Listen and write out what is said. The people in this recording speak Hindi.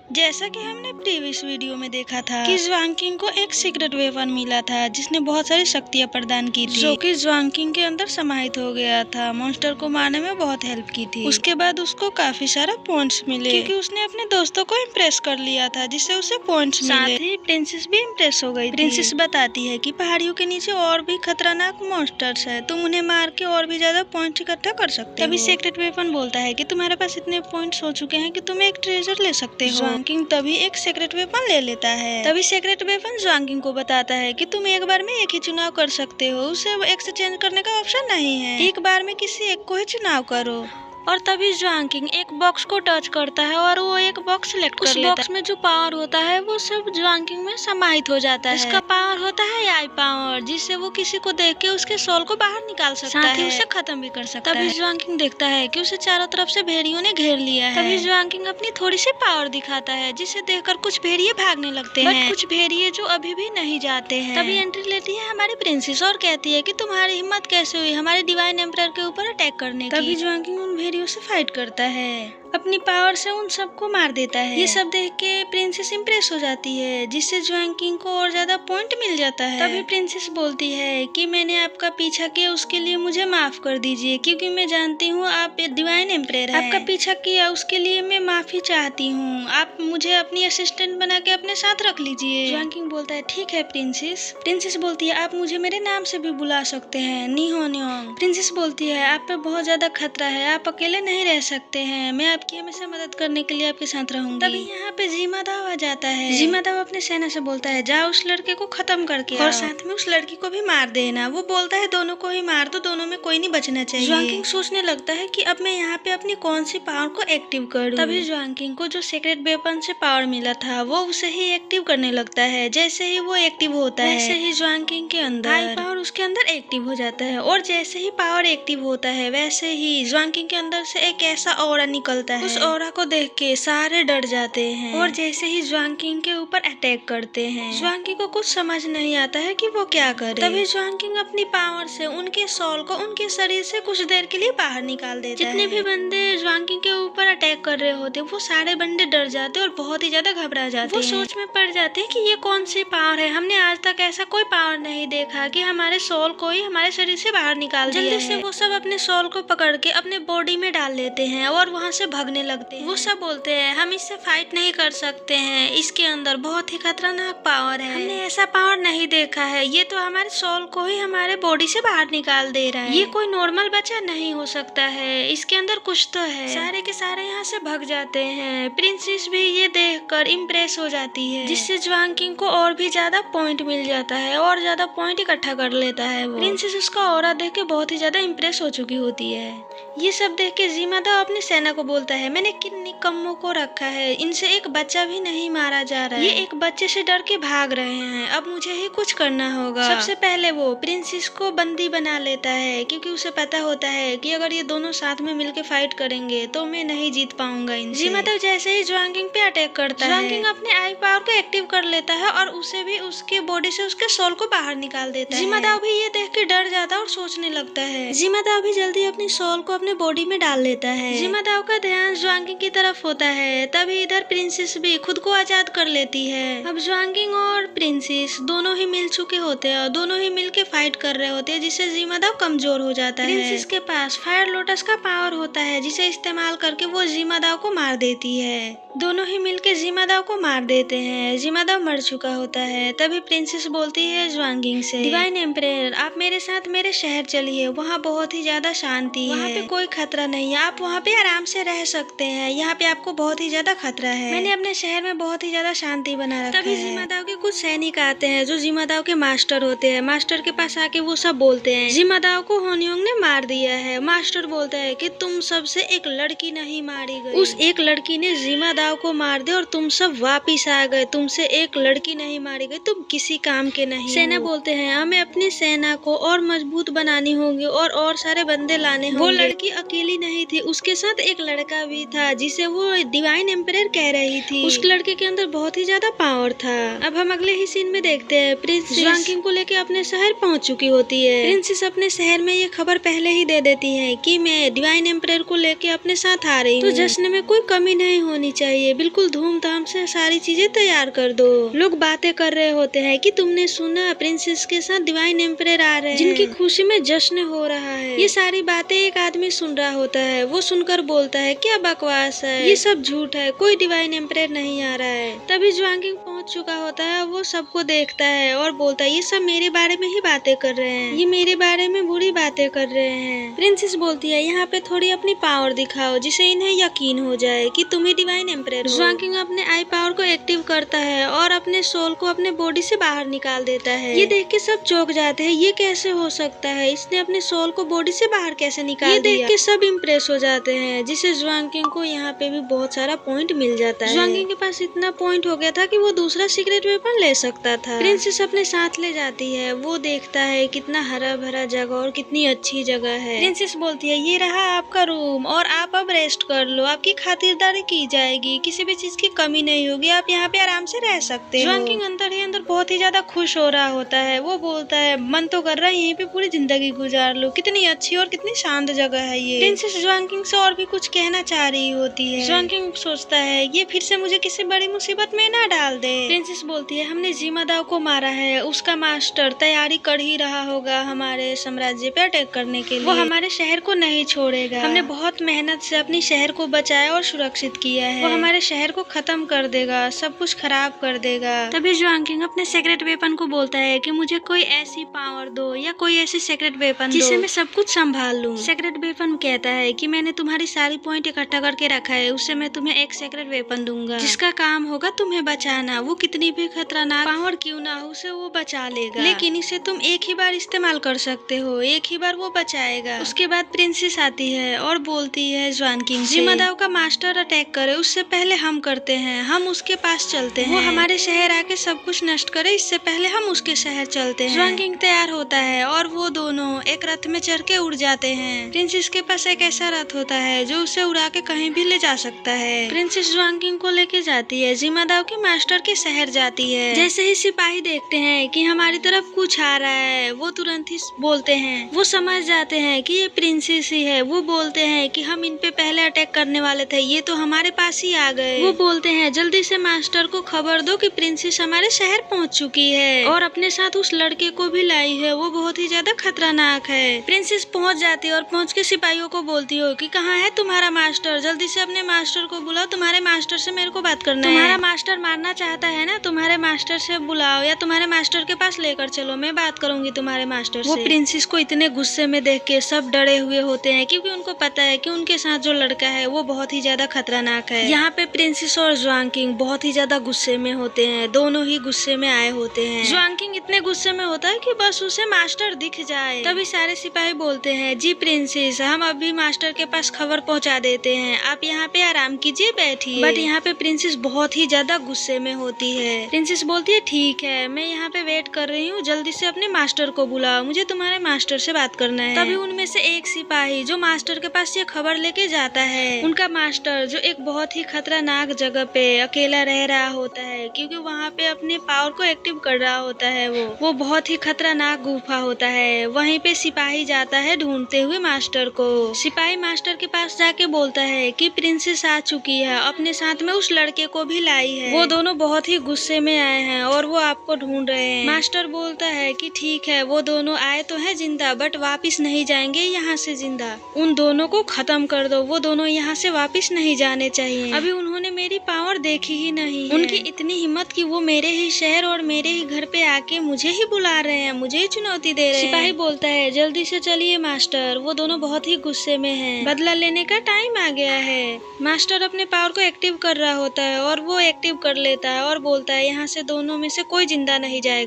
जैसा कि हमने प्रीवियस वीडियो में देखा था कि ज्वांग को एक सीक्रेट वेपन मिला था जिसने बहुत सारी शक्तियां प्रदान की थी, जो कि ज्वांग के अंदर समाहित हो गया था। मॉन्स्टर को मारने में बहुत हेल्प की थी। उसके बाद उसको काफी सारा पॉइंट्स मिले क्योंकि उसने अपने दोस्तों को इम्प्रेस कर लिया था, जिससे उसे पॉइंट्स मिले। साथ ही प्रिंसेस भी इम्प्रेस हो गई। प्रिंसेस बताती है कि पहाड़ियों के नीचे और भी खतरनाक मॉन्स्टर्स है, तुम उन्हें मार के और भी ज्यादा पॉइंट इकट्ठा कर सकते हो। तभी सीक्रेट वेपन बोलता है कि तुम्हारे पास इतने पॉइंट्स हो चुके हैं कि तुम एक ट्रेजर ले सकते हो। ज्वांग तभी एक सीक्रेट वेपन ले लेता है। तभी सीक्रेट वेपन ज्वांग को बताता है कि तुम एक बार में एक ही चुनाव कर सकते हो, उसे एक्सचेंज करने का ऑप्शन नहीं है। एक बार में किसी एक को ही चुनाव करो। और तभी ज्वांग एक बॉक्स को टच करता है और वो एक बॉक्स सिलेक्ट कर लेता है। उस बॉक्स में जो पावर होता है वो सब ज्वांग में समाहित हो जाता है। इसका पावर होता है आई पावर, जिससे वो किसी को देख के उसके सोल को बाहर निकाल सकता है, साथ ही उसे खत्म भी कर सकता है। तभी ज्वांग देखता है कि उसे चारों तरफ से भेड़ियों ने घेर लिया है। तभी ज्वांग अपनी थोड़ी सी पावर दिखाता है, जिसे देखकर कुछ भेड़िए भागने लगते हैं, कुछ भेड़िए जो अभी भी नहीं जाते हैं। तभी एंट्री लेती है हमारी प्रिंसेस और कहती है कि तुम्हारी हिम्मत कैसे हुई हमारे डिवाइन एम्परर के ऊपर अटैक करने की। तभी ज्वांग उन भेड़ियों से फाइट करता है, अपनी पावर से उन सबको मार देता है। ये सब देख के प्रिंसेस इम्प्रेस हो जाती है, जिससे ज्वांग को और ज्यादा पॉइंट मिल जाता है। तभी प्रिंसेस बोलती है कि मैंने आपका पीछा किया उसके लिए मुझे माफ कर दीजिए, क्योंकि मैं जानती हूँ आप डिवाइन एम्परर हैं। आपका पीछा किया उसके लिए मैं माफी चाहती हूँ, आप मुझे अपनी असिस्टेंट बना के अपने साथ रख लीजिए। ज्वांग बोलता है ठीक है प्रिंसेस। प्रिंसेस बोलती है आप मुझे मेरे नाम से भी बुला सकते हैं, नीहो न्योंग। प्रिंसेस बोलती है आप पे बहुत ज्यादा खतरा है, आप अकेले नहीं रह सकते हैं, मैं आपकी हमेशा मदद करने के लिए आपके साथ रहूंगी। तभी यहाँ पे जीमा दाव आ जाता है। जीमा दाव अपने सेना से बोलता है जाओ उस लड़के को खत्म करके और साथ में उस लड़की को भी मार देना। वो बोलता है दोनों को ही मार दो, दोनों में कोई नहीं बचना चाहिए। ज्वांग सोचने लगता है कि अब मैं यहाँ पे अपनी कौन सी पावर को एक्टिव करूँ। तभी ज्वांग को जो सीक्रेट वेपन से पावर मिला था वो उसे ही एक्टिव करने लगता है। जैसे ही वो एक्टिव होता है वैसे ही ज्वांग के अंदर हाई पावर उसके अंदर एक्टिव हो जाता है, और जैसे ही पावर एक्टिव होता है वैसे ही ज्वांग के अंदर से एक ऐसा ऑरा निकलता है। उस ऑरा को देख के सारे डर जाते हैं और जैसे ही ज्वांग के ऊपर अटैक करते हैं। ज्वांग को कुछ समझ नहीं आता है कि वो क्या करे। तभी ज्वांग अपनी पावर से उनके सोल को उनके शरीर से कुछ देर के लिए बाहर निकाल देता है। जितने भी बंदे ज्वांग के ऊपर अटैक कर रहे होते वो सारे बंदे डर जाते और बहुत ही ज्यादा घबरा जाते। वो सोच में पड़ जाते हैं कि ये कौन सी पावर है, हमने आज तक ऐसा कोई पावर नहीं देखा कि हमारे सोल को ही हमारे शरीर से बाहर निकाल दिया है। जल्दी से वो सब अपने सोल को पकड़ के अपने बॉडी में डाल लेते हैं और वहाँ से भागने लगते हैं। वो सब बोलते हैं हम इससे फाइट नहीं कर सकते हैं, इसके अंदर बहुत ही खतरनाक पावर है, हमने ऐसा पावर नहीं देखा है, ये तो हमारे सोल को ही हमारे बॉडी से बाहर निकाल दे रहा है, ये कोई नॉर्मल बच्चा नहीं हो सकता है, इसके अंदर कुछ तो है। सारे के सारे यहाँ से भाग जाते हैं। प्रिंसेस भी ये देखकर इम्प्रेस हो जाती है, जिससे ज्वांग को और भी ज्यादा पॉइंट मिल जाता है और ज्यादा पॉइंट इकट्ठा कर लेता है वो। प्रिंसेस उसका ऑरा देख के बहुत ही ज्यादा इम्प्रेस हो चुकी होती है। ये सब देख के जीमा दाव अपनी सेना को बोलता है मैंने किन निकम्मों को रखा है, इनसे एक बच्चा भी नहीं मारा जा रहा है, ये एक बच्चे से डर के भाग रहे हैं, अब मुझे ही कुछ करना होगा। सबसे पहले वो प्रिंसेस को बंदी बना लेता है, क्योंकि उसे पता होता है कि अगर ये दोनों साथ में मिलके फाइट करेंगे तो मैं नहीं जीत पाऊंगा इनसे। जीमा दाव जैसे ही ज्वांग पे अटैक करता है, ज्वांग अपने आई पावर को एक्टिव कर लेता है और उसे भी उसके बॉडी से उसके सोल को बाहर निकाल देता है। जीमा दाव भी ये देख के डर जाता है और सोचने लगता है। जीमा दाव भी जल्दी अपनी सोल को अपने बॉडी में डाल लेता है। जीमा दाव का ध्यान ज्वांग की तरफ होता है। तभी इधर प्रिंसेस भी खुद को आजाद कर लेती है। अब ज्वांग और प्रिंसेस दोनों ही मिल चुके होते हैं और दोनों ही मिलके फाइट कर रहे होते हैं, जिससे जीमा दाव कमजोर हो जाता है। प्रिंसेस के पास फायर लोटस का पावर होता है, जिसे इस्तेमाल करके वो जीमा दाव को मार देती है। दोनों ही मिलके जीमा दाव को मार देते हैं। जीमा दाव मर चुका होता है। तभी प्रिंसेस बोलती है ज्वांग से डिवाइन एम्परर आप मेरे साथ मेरे शहर चलिए, वहाँ बहुत ही ज्यादा शांति है, वहाँ पे कोई खतरा नहीं है, आप वहाँ पे आराम से रह सकते हैं, यहाँ पे आपको बहुत ही ज्यादा खतरा है, मैंने अपने शहर में बहुत ही ज्यादा शांति बना रखा है। तभी जीमा दाव के कुछ सैनिक आते हैं जो जीमा दाव के मास्टर होते हैं। मास्टर के पास आके वो सब बोलते हैं जीमा दाव को होन्योंग ने मार दिया है। मास्टर बोलता है कि तुम सबसे एक लड़की नहीं मारी गई, उस एक लड़की ने जीमा दाव को मार दिया और तुम सब वापिस आ गए, तुमसे एक लड़की नहीं मारी गई, तुम किसी काम के नहीं। सेना बोलते हैं हमें अपनी सेना को और मजबूत बनानी होगी और सारे बंदे लाने होंगे। वो लड़की अकेली नहीं थी, उसके साथ एक लड़का लड़का भी था जिसे वो डिवाइन एम्परर कह रही थी। उस लड़के के अंदर बहुत ही ज्यादा पावर था। अब हम अगले ही सीन में देखते हैं प्रिंसेस ज्वांग को लेके अपने शहर पहुंच चुकी होती है। प्रिंसेस अपने शहर में ये खबर पहले ही दे देती है कि मैं डिवाइन एम्परर को लेके अपने साथ आ रही हूँ, तो जश्न में कोई कमी नहीं होनी चाहिए, बिल्कुल धूमधाम से सारी चीजें तैयार कर दो। लोग बातें कर रहे होते हैं कि तुमने सुना प्रिंसेस के साथ डिवाइन एम्परर आ रहे हैं जिनकी खुशी में जश्न हो रहा है। ये सारी बातें एक आदमी सुन रहा होता है। वो सुनकर बोलता है क्या बकवास है, ये सब झूठ है, कोई डिवाइन एम्परर नहीं आ रहा है। तभी ज्वांगिंग पहुंच चुका होता है। वो सबको देखता है और बोलता है ये सब मेरे बारे में ही बातें कर रहे हैं, ये मेरे बारे में बुरी बातें कर रहे हैं। प्रिंसेस बोलती है यहाँ पे थोड़ी अपनी पावर दिखाओ जिसे इन्हें यकीन हो जाए कि तुम ही डिवाइन एम्परर हो। ज्वांगिंग अपने आई पावर को एक्टिव करता है और अपने सोल को अपने बॉडी से बाहर निकाल देता है। ये देख के सब चौंक जाते हैं, ये कैसे हो सकता है, इसने अपने सोल को बॉडी से बाहर कैसे निकाल दिया। ये देख के सब इम्प्रेस हो जाते हैं, जिसे ज्वांगिंग को यहाँ पे भी बहुत सारा पॉइंट मिल जाता है। ज्वांगिंग के पास इतना पॉइंट हो गया था कि वो दूसरा सीक्रेट वेपन ले सकता था। प्रिंसेस अपने साथ ले जाती है। वो देखता है कितना हरा भरा जगह और कितनी अच्छी जगह है। प्रिंसेस बोलती है ये रहा आपका रूम और आप अब रेस्ट कर लो, आपकी खातिरदारी की जाएगी, किसी भी चीज की कमी नहीं होगी, आप यहाँ पे आराम से रह सकते हो। ज्वांगिंग अंदर ही अंदर बहुत ही ज्यादा खुश हो रहा होता है। वो बोलता है मन तो कर रहा है यहीं पे पूरी जिंदगी गुजार लो, कितनी अच्छी और कितनी शांत जगह है ये। प्रिंसेस ज्वांगिंग से और भी कुछ कहना चाह रही होती है। ज्वांगिंग सोचता है ये फिर से मुझे किसी बड़ी मुसीबत में ना डाल दे। प्रिंसेस बोलती है हमने जिमादाव को मारा है, उसका मास्टर तैयारी कर ही रहा होगा हमारे साम्राज्य पे अटैक करने के लिए, वो हमारे शहर को नहीं छोड़ेगा। हमने बहुत मेहनत से अपनी शहर को बचाया और सुरक्षित किया है, वो हमारे शहर को खत्म कर देगा, सब कुछ खराब कर देगा। तभी ज्वांगिंग अपने सीक्रेट वेपन को बोलता है कि मुझे कोई ऐसी पावर दो या कोई ऐसी सीक्रेट वेपन जिससे मैं सब कुछ संभाल लूं। सीक्रेट वेपन कहता है कि मैंने तुम्हारी सारी पॉइंट इकट्ठा करके रखा है, उससे मैं तुम्हें एक सीक्रेट वेपन दूंगा जिसका काम होगा तुम्हें बचाना, वो कितनी भी खतरनाक पावर क्यों ना हो उसे वो बचा लेगा, लेकिन इसे तुम एक ही बार इस्तेमाल कर सकते हो, एक ही बार वो बचाएगा। उसके बाद प्रिंसेस आती है और बोलती है ज्वांगिंग से जिमादाव का मास्टर अटैक करे उससे पहले हम करते हैं, हम उसके पास चलते हैं, वो हमारे शहर आके सब कुछ नष्ट करे इससे पहले हम उसके शहर चलते हैं। ज्वांगिंग तैयार होता है और वो दोनों एक रथ में चढ़ के उड़ जाते हैं। प्रिंसेस के पास एक ऐसा रथ होता है जो उसे उड़ा के कहीं भी ले जा सकता है। प्रिंसेस ज्वांगिंग को लेके जाती है, जिमादाव के मास्टर के शहर जाती है। जैसे ही सिपाही देखते हैं कि हमारी तरफ कुछ आ रहा है वो तुरंत ही बोलते हैं, वो समझ जाते हैं कि ये प्रिंसेस ही है। वो बोलते हैं कि हम इन पे पहले अटैक करने वाले थे, ये तो हमारे पास ही आ गए। वो बोलते हैं जल्दी से मास्टर को खबर दो कि प्रिंसेस हमारे शहर पहुंच चुकी है और अपने साथ उस लड़के को भी लाई है, वो बहुत ही ज्यादा खतरनाक है। प्रिंसेस पहुंच जाती है और पहुंच के सिपाहियों को बोलती हो कि कहाँ है तुम्हारा मास्टर, जल्दी से अपने मास्टर को बुलाओ, तुम्हारे मास्टर से मेरे को बात करना है। तुम्हारा मास्टर मारना चाहता है ना, तुम्हारे मास्टर से बुलाओ या तुम्हारे मास्टर के पास लेकर चलो, मैं बात करूंगी तुम्हारे मास्टर से। वो प्रिंसेस को इतने गुस्से में देख के सब डरे हुए होते हैं क्योंकि उनको पता है कि उनके साथ जो लड़का है वो बहुत ही ज्यादा खतरनाक है। यहाँ पे प्रिंसेस और ज्वांगिंग बहुत ही ज्यादा गुस्से में होते हैं, दोनों ही गुस्से में आए होते हैं। ज्वांगिंग इतने गुस्से में होता है कि बस उसे मास्टर दिख जाए। तभी सारे सिपाही बोलते हैं जी प्रिंसेस हम अभी मास्टर के पास खबर पहुँचा देते हैं, आप यहाँ पे आराम कीजिए, बैठिए। बट यहाँ पे प्रिंसेस बहुत ही ज्यादा गुस्से में होती है। प्रिंसेस बोलती है ठीक है मैं यहाँ पे वेट कर रही हूँ, जल्दी से अपने मास्टर को बुलाओ, मुझे तुम्हारे मास्टर से बात करना है। तभी उनमें से एक सिपाही जो मास्टर के पास ये खबर लेके जाता है, उनका मास्टर जो एक बहुत ही खतरनाक जगह पे अकेला रह रहा होता है क्योंकि वहाँ पे अपने पावर को एक्टिव कर रहा होता है। वो बहुत ही खतरनाक गुफा होता है। वहीं पे सिपाही जाता है ढूंढते हुए मास्टर को। सिपाही मास्टर के पास जाके बोलता है कि प्रिंसेस आ चुकी है, अपने साथ में उस लड़के को भी लाई है, वो दोनों बहुत ही गुस्से में आए हैं और वो आपको ढूंढ रहे हैं। मास्टर बोलता है कि ठीक है वो दोनों आए तो है जिंदा बट वापिस नहीं जाएंगे यहाँ से जिंदा, उन दोनों को खत्म कर दो, वो दोनों यहाँ से वापिस नहीं जाने चाहिए, अभी उन्होंने मेरी पावर देखी ही नहीं है। उनकी इतनी हिम्मत कि वो मेरे ही शहर और मेरे ही घर पे आके मुझे ही बुला रहे हैं, मुझे ही चुनौती दे रहे हैं। सिपाही बोलता है जल्दी से चलिए मास्टर, वो दोनों बहुत ही गुस्से में हैं, बदला लेने का टाइम आ गया है। मास्टर अपने पावर को एक्टिव कर रहा होता है और वो एक्टिव कर लेता है और बोलता है यहाँ से दोनों में से कोई जिंदा नहीं जाएगा।